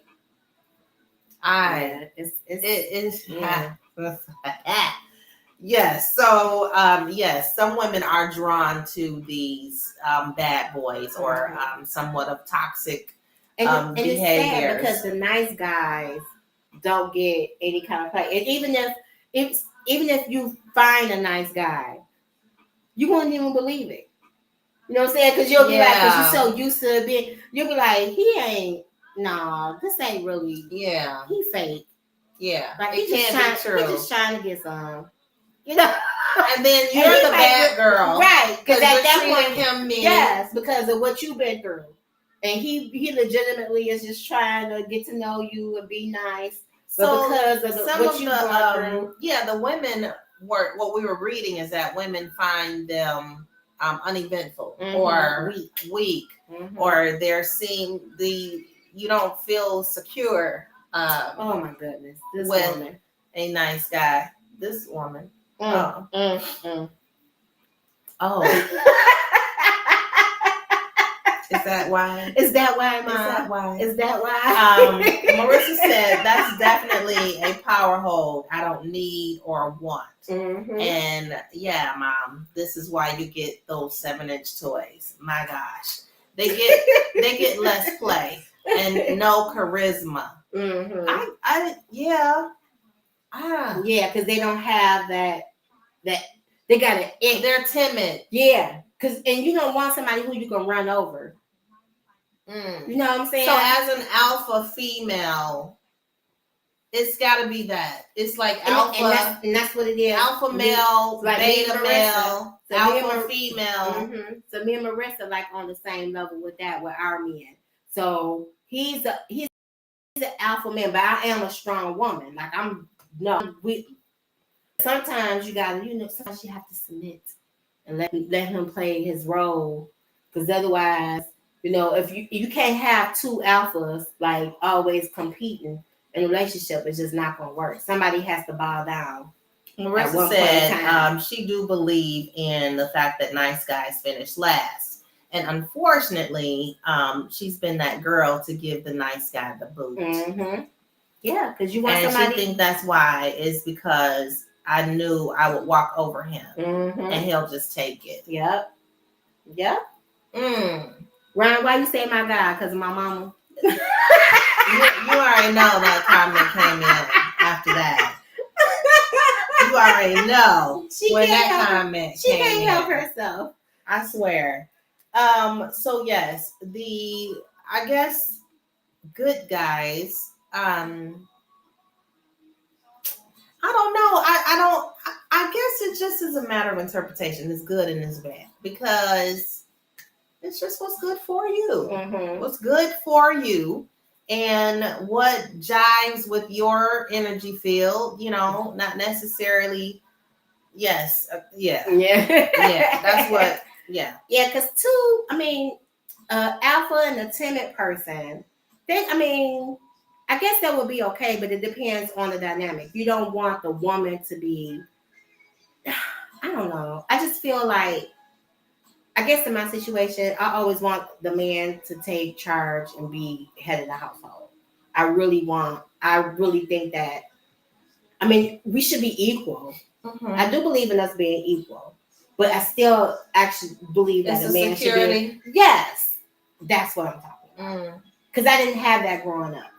Yes. So, yes, some women are drawn to these bad boys or somewhat of toxic and behaviors. It's sad because the nice guys don't get any kind of play. And even if you find a nice guy, you won't even believe it. You know what I'm saying? Because you'll be like, because you're so used to being, you'll be like, he ain't. No, this ain't really. Yeah, he fake. Yeah, like he just trying to get some. And then you're the bad girl, right? Because at that point, him mean. Yes, because of what you've been through, and he legitimately is just trying to get to know you and be nice. So because of what you've gone through, the women were what we were reading is that women find them uneventful or weak, or you don't feel secure. Oh my goodness, this with woman, a nice guy. This woman. Oh. Is that why? Is that why, Mom? Is that why? Marissa said that's definitely a power hold I don't need or want. And yeah, Mom, this is why you get those 7-inch toys. My gosh, they get less play and no charisma. Because they don't have that they got it. They're timid. Yeah, and you don't want somebody who you can run over. You know what I'm saying? So as an alpha female, it's got to be that. It's like alpha, and that's what it is. Alpha male, like beta male, alpha female. So me and Marissa like on the same level with our men. So he's an alpha man, but I am a strong woman. Like sometimes you gotta, sometimes you have to submit and let him play his role, because otherwise, if you can't have two alphas like always competing, in a relationship, it's just not gonna work. Somebody has to bow down. Marissa said she do believe in the fact that nice guys finish last. And unfortunately, she's been that girl to give the nice guy the boot. Mm-hmm. Yeah, because you want and somebody. She think that's why is because I knew I would walk over him and he'll just take it. Yep. Ryan, why you say my God? Because of my mama. you already know that comment came in after that. You already know when that comment she can't help herself. I swear. So yes, I guess good guys. I don't know. I guess it just is a matter of interpretation. It's good and it's bad because it's just what's good for you. What's good for you. And what jives with your energy field, not necessarily. Yes. Yeah. That's what. Yeah. Yeah. Because alpha and a timid person. I guess that would be okay, but it depends on the dynamic. You don't want the woman to be. I don't know. I just feel like. I guess in my situation, I always want the man to take charge and be head of the household. I really think that, we should be equal. I do believe in us being equal, but I still actually believe that a man should be. Yes, that's what I'm talking about. Because I didn't have that growing up.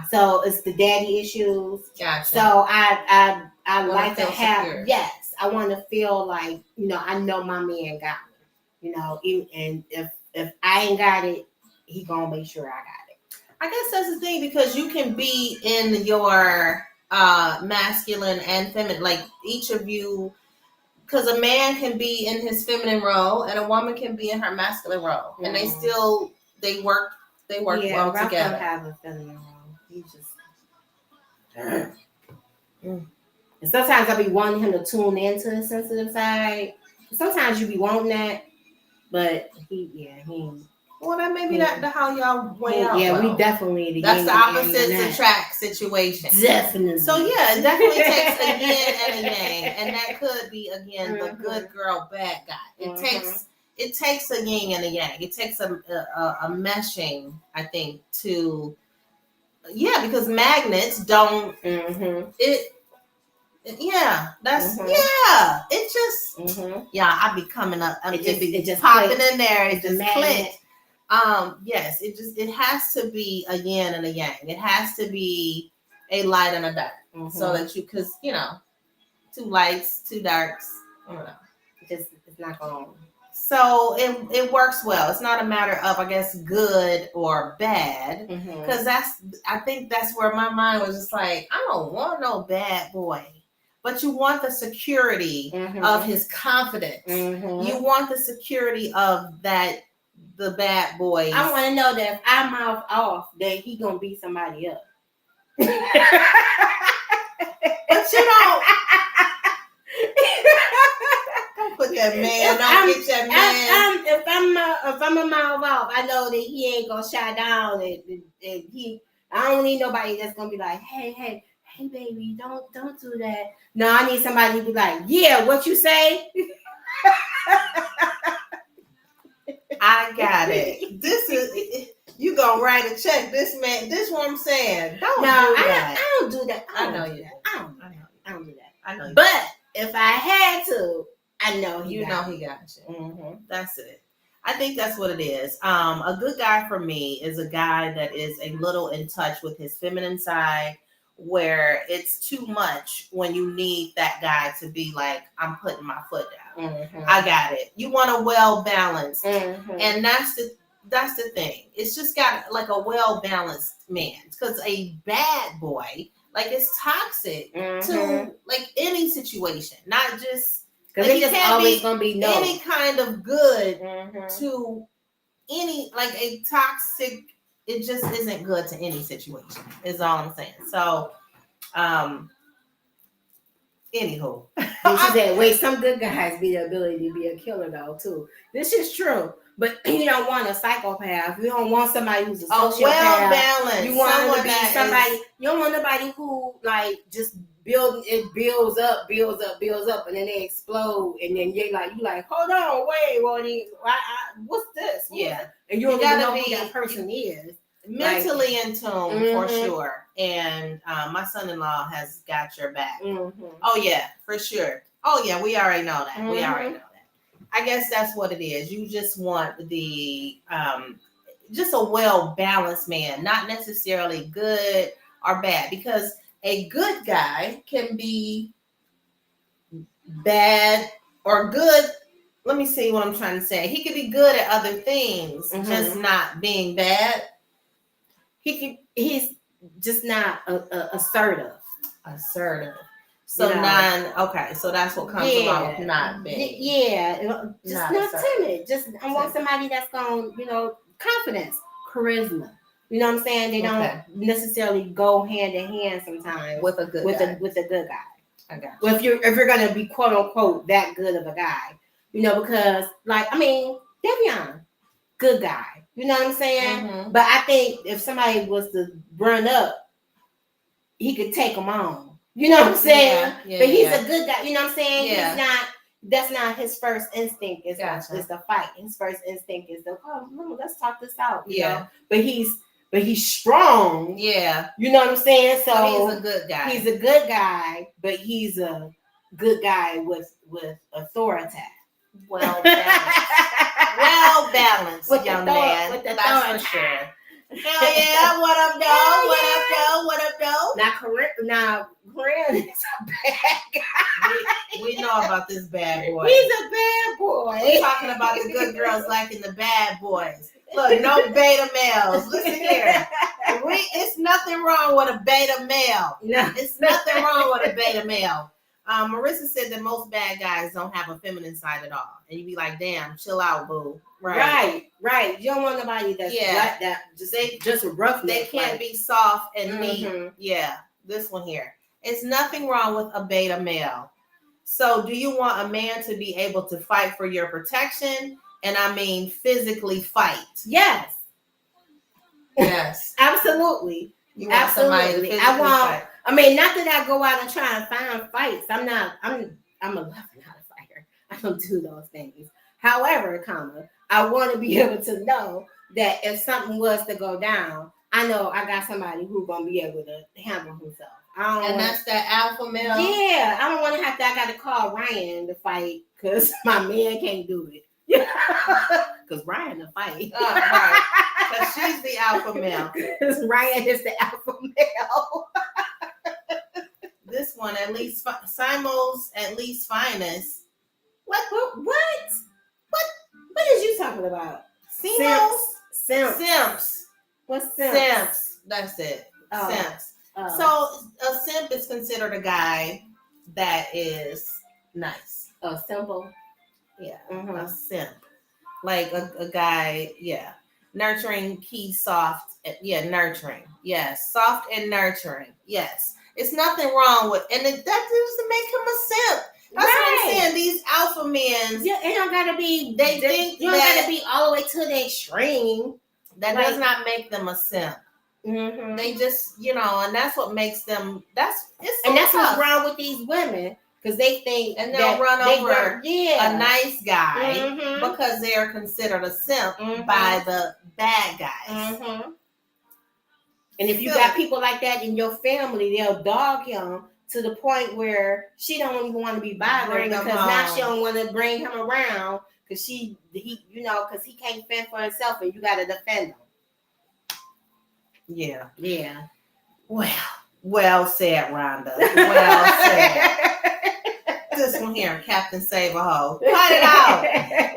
So it's the daddy issues. Gotcha. So I like to have, secure. Yes, I want to feel like, I know my man got me. And if I ain't got it, he gonna make sure I got it. I guess that's the thing, because you can be in your masculine and feminine, like each of you, because a man can be in his feminine role and a woman can be in her masculine role, and they work well together. Don't have a feminine role. He just. And sometimes I be wanting him to tune into the sensitive side. Sometimes you be wanting that. But he. Well, that may be not how y'all weigh out. Yeah, we definitely. That's the opposites attract situation. Definitely. So yeah, it definitely takes a yin and a yang, and that could be again the good girl, bad guy. It takes a yin and a yang. It takes a meshing, I think, to because magnets don't it. Yeah, that's It just I be coming up. It just popping in there. It just clicked. It has to be a yin and a yang. It has to be a light and a dark, so that because 2 lights, 2 darks. I don't know. It's not going. So it works well. It's not a matter of, I guess, good or bad, because I think that's where my mind was just like, I don't want no bad boy. But you want the security of his confidence. You want the security of the bad boy. I want to know that if I mouth off, that he gonna beat somebody up. But you don't put that man. Don't get that man. If I'm a mouth off, I know that he ain't gonna shut down. I don't need nobody that's gonna be like, hey, baby, don't do that. No, I need somebody to be like, yeah, what you say? I got it. This is, you gonna write a check. This man, this what I'm saying. I don't do that. I know you. I don't do that. I know you. But if I had to, I know he got you. That's it. I think that's what it is. A good guy for me is a guy that is a little in touch with his feminine side, where it's too much when you need that guy to be like, I'm putting my foot down. I got it. You want a well-balanced. And that's the thing. It's just got like a well-balanced man. Because a bad boy, like, it's toxic to like any situation. Not just, because it's just always gonna be any kind of good to any, like, a toxic. It just isn't good to any situation, is all I'm saying. So, anywho. And she said, wait, some good guys be the ability to be a killer, though, too. This is true. But you don't want a psychopath. You don't want somebody who's a sociopath. Well balanced. You want to be somebody. You don't want nobody who like just builds up, and then they explode, and then you like, hold on, wait, what's this? Yeah, and you gotta know who that person is. Mentally in tune for sure. And my son-in-law has got your back. Oh yeah, for sure. Oh yeah, we already know that. We already know that. I guess that's what it is. You just want the just a well-balanced man, not necessarily good or bad, because a good guy can be bad or good. Let me see what I'm trying to say. He could be good at other things, just not being bad. He's just not assertive. So okay. So that's what comes along with not being. Yeah, just not timid. Just I want somebody that's gonna, confidence, charisma. You know what I'm saying? They don't necessarily go hand in hand sometimes with a good guy. With a good guy. I got you. Well, if you're gonna be quote unquote that good of a guy, because Devion, good guy. You know what I'm saying? But I think if somebody was to run up, he could take them on. You know what I'm saying? But he's a good guy. You know what I'm saying? Yeah. He's not. That's not his first instinct. Is the fight. His first instinct is let's talk this out. You know? But he's strong. Yeah. You know what I'm saying? So he's a good guy. He's a good guy, but he's a good guy with authority. Well balanced, young man. With the that's for sure. Hell yeah! What up, though? What up, though? Now, Corinne is a bad guy. We know about this bad boy. He's a bad boy. We're talking about the good girls liking the bad boys. Look, no beta males. Listen here. It's nothing wrong with a beta male. No. It's nothing wrong with a beta male. Marissa said that most bad guys don't have a feminine side at all. And you'd be like, damn, chill out, boo. Right. You don't want nobody that's like that. Just rough. They can't be soft and neat. Yeah, this one here. It's nothing wrong with a beta male. So do you want a man to be able to fight for your protection? And I mean physically fight. Yes. Yes. Absolutely. You want somebody to physically fight. I mean, not that I go out and try and find fights. I'm a left not a fighter. I don't do those things. However, I want to be able to know that if something was to go down, I know I got somebody who's gonna be able to handle himself. That's that alpha male. Yeah, I don't want to have to. I got to call Ryan to fight because my man can't do it. Because Ryan to fight. Right. Because she's the alpha male. Because Ryan is the alpha male. This one, at least Simo's at least finest. What is you talking about? Simps. What's simps? Simps. That's it. Simps. So a simp is considered a guy that is nice. Simple. Yeah. A simp. Like a guy, nurturing, key, soft. Nurturing. Yes. Soft and nurturing. Yes. It's nothing wrong with, and that doesn't make him a simp. That's what I'm saying. These alpha men, it don't gotta be. They think you don't gotta be all the way to the extreme. That does not make them a simp. They just, and that's what makes them. That's what's wrong with these women, because they think and they'll run over a nice guy because they are considered a simp by the bad guys. And if you got people like that in your family, they'll dog him to the point where she don't even want to be bothered because now she don't want to bring him around because he can't fend for himself and you got to defend him. Yeah. Yeah. Well said, Rhonda. Well said. This one here, Captain Save-A-Ho. Cut it out.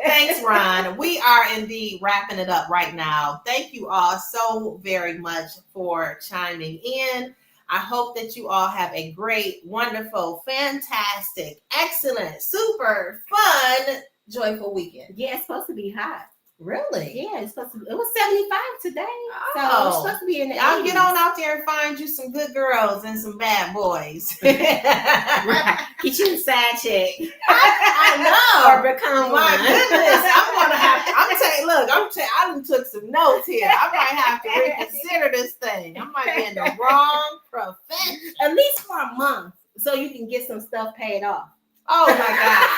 Thanks, Ron. We are indeed wrapping it up right now. Thank you all so very much for chiming in. I hope that you all have a great, wonderful, fantastic, excellent, super fun, joyful weekend. Yeah, it's supposed to be hot. Really? Yeah, it's supposed to. It was 75 today. So it's supposed to be in the 80s. I'll get on out there and find you some good girls and some bad boys. Right. Get you a side chick. I know. Or become My one. goodness, I'm look, I done took some notes here. I might have to reconsider this thing. I might be in the wrong profession. At least for a month, so you can get some stuff paid off. Oh my God.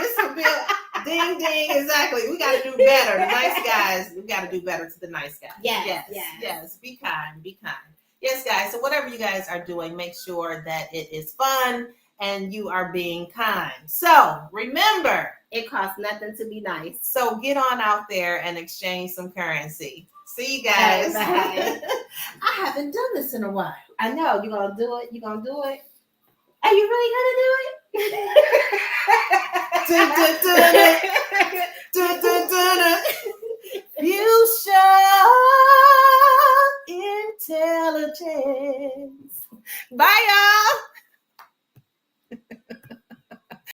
Get some bill. Ding, ding. Exactly. We got to do better. The nice guys, we got to do better to the nice guys. Yes. Be kind. Be kind. Yes, guys. So whatever you guys are doing, make sure that it is fun and you are being kind. So remember, it costs nothing to be nice. So get on out there and exchange some currency. See you guys. I haven't done this in a while. I know. You're going to do it. You're going to do it. Are you really going to do it? Future intelligence. Bye, y'all.